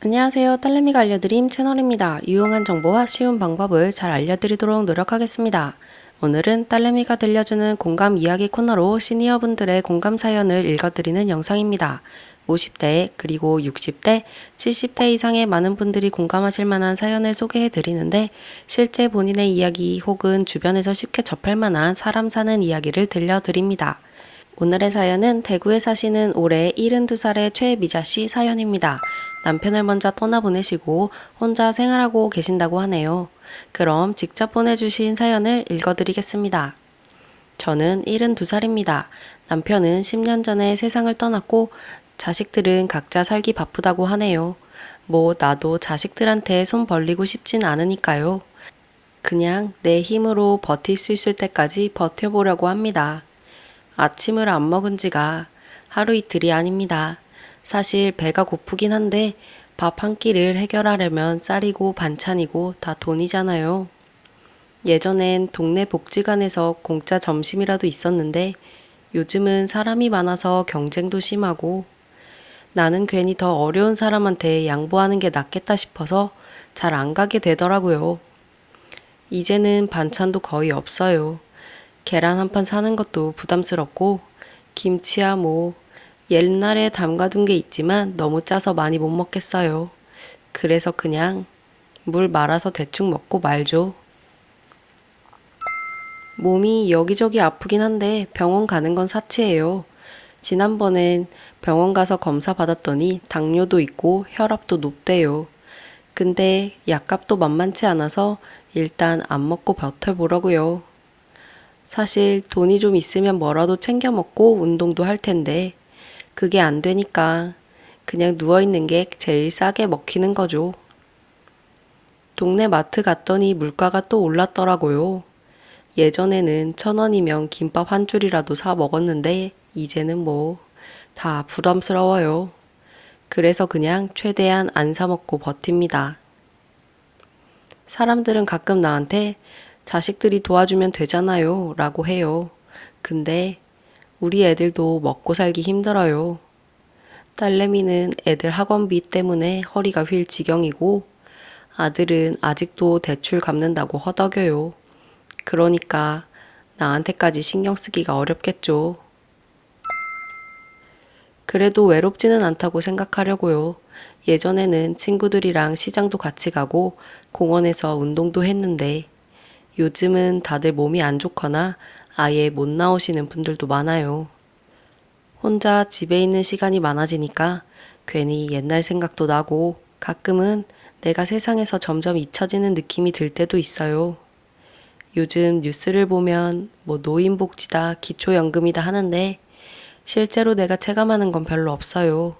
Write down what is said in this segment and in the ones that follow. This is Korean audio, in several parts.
안녕하세요. 딸내미가 알려드림 채널입니다. 유용한 정보와 쉬운 방법을 잘 알려드리도록 노력하겠습니다. 오늘은 딸내미가 들려주는 공감 이야기 코너로 시니어분들의 공감 사연을 읽어드리는 영상입니다. 50대 그리고 60대, 70대 이상의 많은 분들이 공감하실 만한 사연을 소개해 드리는데 실제 본인의 이야기 혹은 주변에서 쉽게 접할 만한 사람 사는 이야기를 들려드립니다. 오늘의 사연은 대구에 사시는 올해 72살의 최미자 씨 사연입니다. 남편을 먼저 떠나보내시고 혼자 생활하고 계신다고 하네요. 그럼 직접 보내주신 사연을 읽어드리겠습니다. 저는 72살입니다. 남편은 10년 전에 세상을 떠났고 자식들은 각자 살기 바쁘다고 하네요. 뭐 나도 자식들한테 손 벌리고 싶진 않으니까요. 그냥 내 힘으로 버틸 수 있을 때까지 버텨보려고 합니다. 아침을 안 먹은 지가 하루 이틀이 아닙니다. 사실 배가 고프긴 한데 밥 한 끼를 해결하려면 쌀이고 반찬이고 다 돈이잖아요. 예전엔 동네 복지관에서 공짜 점심이라도 있었는데 요즘은 사람이 많아서 경쟁도 심하고 나는 괜히 더 어려운 사람한테 양보하는 게 낫겠다 싶어서 잘 안 가게 되더라고요. 이제는 반찬도 거의 없어요. 계란 한 판 사는 것도 부담스럽고 김치야 뭐 옛날에 담가둔 게 있지만 너무 짜서 많이 못 먹겠어요. 그래서 그냥 물 말아서 대충 먹고 말죠. 몸이 여기저기 아프긴 한데 병원 가는 건 사치예요. 지난번엔 병원 가서 검사 받았더니 당뇨도 있고 혈압도 높대요. 근데 약값도 만만치 않아서 일단 안 먹고 버텨보려고요. 사실 돈이 좀 있으면 뭐라도 챙겨 먹고 운동도 할 텐데 그게 안 되니까 그냥 누워있는 게 제일 싸게 먹히는 거죠. 동네 마트 갔더니 물가가 또 올랐더라고요. 예전에는 1,000원이면 김밥 한 줄이라도 사 먹었는데 이제는 뭐 다 부담스러워요. 그래서 그냥 최대한 안 사 먹고 버팁니다. 사람들은 가끔 나한테 자식들이 도와주면 되잖아요 라고 해요. 근데 우리 애들도 먹고 살기 힘들어요. 딸내미는 애들 학원비 때문에 허리가 휠 지경이고 아들은 아직도 대출 갚는다고 허덕여요. 그러니까 나한테까지 신경 쓰기가 어렵겠죠. 그래도 외롭지는 않다고 생각하려고요. 예전에는 친구들이랑 시장도 같이 가고 공원에서 운동도 했는데 요즘은 다들 몸이 안 좋거나 아예 못 나오시는 분들도 많아요. 혼자 집에 있는 시간이 많아지니까 괜히 옛날 생각도 나고 가끔은 내가 세상에서 점점 잊혀지는 느낌이 들 때도 있어요. 요즘 뉴스를 보면 뭐 노인복지다, 기초연금이다 하는데 실제로 내가 체감하는 건 별로 없어요.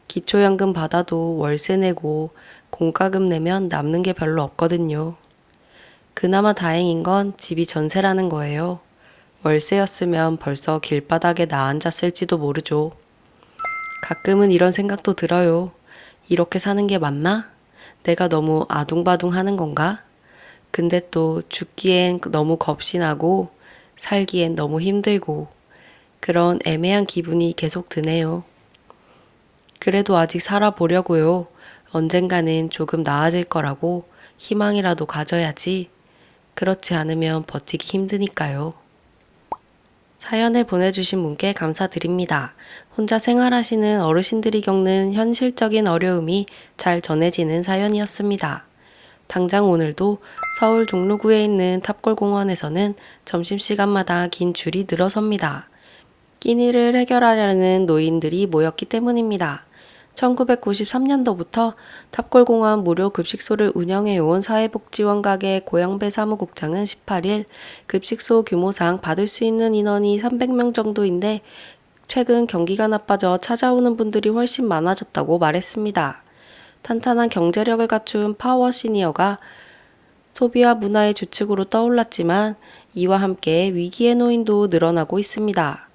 기초연금 받아도 월세 내고 공과금 내면 남는 게 별로 없거든요. 그나마 다행인 건 집이 전세라는 거예요. 월세였으면 벌써 길바닥에 나앉았을지도 모르죠. 가끔은 이런 생각도 들어요. 이렇게 사는 게 맞나? 내가 너무 아둥바둥 하는 건가? 근데 또 죽기엔 너무 겁이 나고 살기엔 너무 힘들고 그런 애매한 기분이 계속 드네요. 그래도 아직 살아보려고요. 언젠가는 조금 나아질 거라고 희망이라도 가져야지. 그렇지 않으면 버티기 힘드니까요. 사연을 보내주신 분께 감사드립니다. 혼자 생활하시는 어르신들이 겪는 현실적인 어려움이 잘 전해지는 사연이었습니다. 당장 오늘도 서울 종로구에 있는 탑골공원에서는 점심시간마다 긴 줄이 늘어섭니다. 끼니를 해결하려는 노인들이 모였기 때문입니다. 1993년도부터 탑골공원 무료 급식소를 운영해온 사회복지원 가게 고영배 사무국장은 18일 급식소 규모상 받을 수 있는 인원이 300명 정도인데 최근 경기가 나빠져 찾아오는 분들이 훨씬 많아졌다고 말했습니다. 탄탄한 경제력을 갖춘 파워 시니어가 소비와 문화의 주축으로 떠올랐지만 이와 함께 위기의 노인도 늘어나고 있습니다.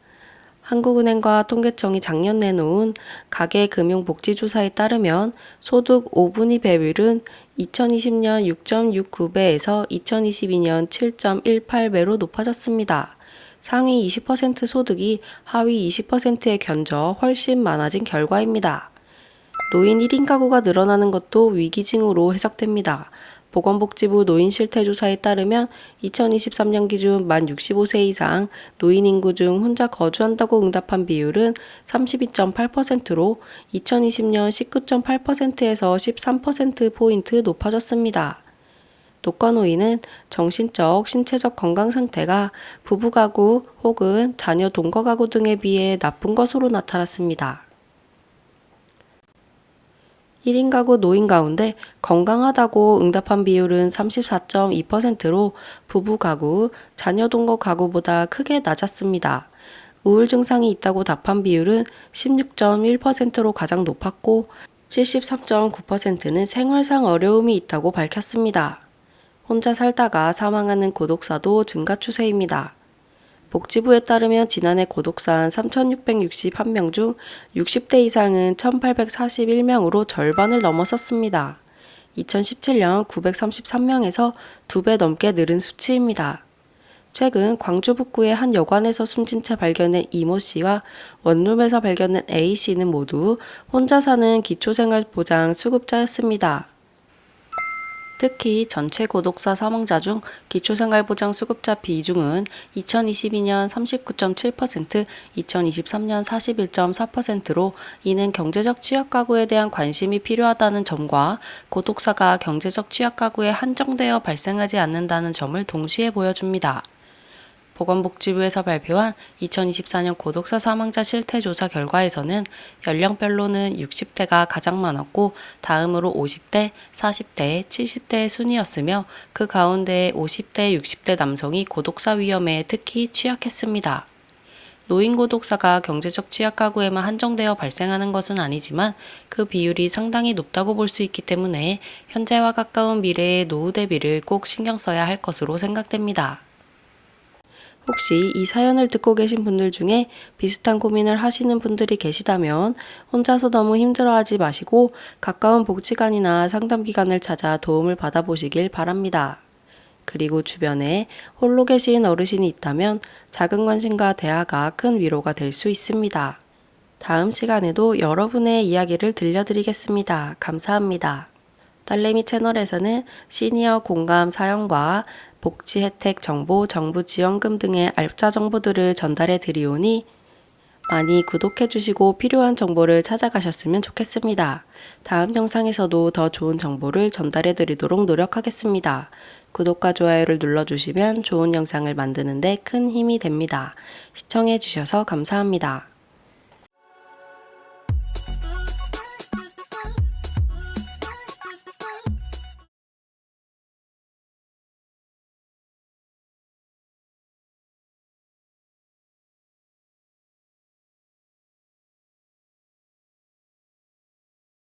한국은행과 통계청이 작년 내놓은 가계금융복지조사에 따르면 소득 5분위 배율은 2020년 6.69배에서 2022년 7.18배로 높아졌습니다. 상위 20% 소득이 하위 20%에 견져 훨씬 많아진 결과입니다. 노인 1인 가구가 늘어나는 것도 위기징후로 해석됩니다. 보건복지부 노인실태조사에 따르면 2023년 기준 만 65세 이상 노인 인구 중 혼자 거주한다고 응답한 비율은 32.8%로 2020년 19.8%에서 13%포인트 높아졌습니다. 독거노인은 정신적, 신체적 건강 상태가 부부가구 혹은 자녀 동거가구 등에 비해 나쁜 것으로 나타났습니다. 1인 가구 노인 가운데 건강하다고 응답한 비율은 34.2%로 부부 가구, 자녀 동거 가구보다 크게 낮았습니다. 우울 증상이 있다고 답한 비율은 16.1%로 가장 높았고 73.9%는 생활상 어려움이 있다고 밝혔습니다. 혼자 살다가 사망하는 고독사도 증가 추세입니다. 복지부에 따르면 지난해 고독사한 3,661명 중 60대 이상은 1,841명으로 절반을 넘어섰습니다. 2017년 933명에서 2배 넘게 늘은 수치입니다. 최근 광주 북구의 한 여관에서 숨진 채 발견된 이모 씨와 원룸에서 발견된 A 씨는 모두 혼자 사는 기초생활보장 수급자였습니다. 특히 전체 고독사 사망자 중 기초생활보장 수급자 비중은 2022년 39.7%, 2023년 41.4%로 이는 경제적 취약 가구에 대한 관심이 필요하다는 점과 고독사가 경제적 취약 가구에 한정되어 발생하지 않는다는 점을 동시에 보여줍니다. 보건복지부에서 발표한 2024년 고독사 사망자 실태조사 결과에서는 연령별로는 60대가 가장 많았고 다음으로 50대, 40대, 70대의 순이었으며 그 가운데 50대, 60대 남성이 고독사 위험에 특히 취약했습니다. 노인 고독사가 경제적 취약 가구에만 한정되어 발생하는 것은 아니지만 그 비율이 상당히 높다고 볼 수 있기 때문에 현재와 가까운 미래의 노후 대비를 꼭 신경 써야 할 것으로 생각됩니다. 혹시 이 사연을 듣고 계신 분들 중에 비슷한 고민을 하시는 분들이 계시다면 혼자서 너무 힘들어하지 마시고 가까운 복지관이나 상담기관을 찾아 도움을 받아보시길 바랍니다. 그리고 주변에 홀로 계신 어르신이 있다면 작은 관심과 대화가 큰 위로가 될 수 있습니다. 다음 시간에도 여러분의 이야기를 들려드리겠습니다. 감사합니다. 딸내미 채널에서는 시니어 공감 사연과 복지 혜택 정보, 정부 지원금 등의 알짜 정보들을 전달해 드리오니 많이 구독해 주시고 필요한 정보를 찾아가셨으면 좋겠습니다. 다음 영상에서도 더 좋은 정보를 전달해 드리도록 노력하겠습니다. 구독과 좋아요를 눌러주시면 좋은 영상을 만드는 데 큰 힘이 됩니다. 시청해 주셔서 감사합니다.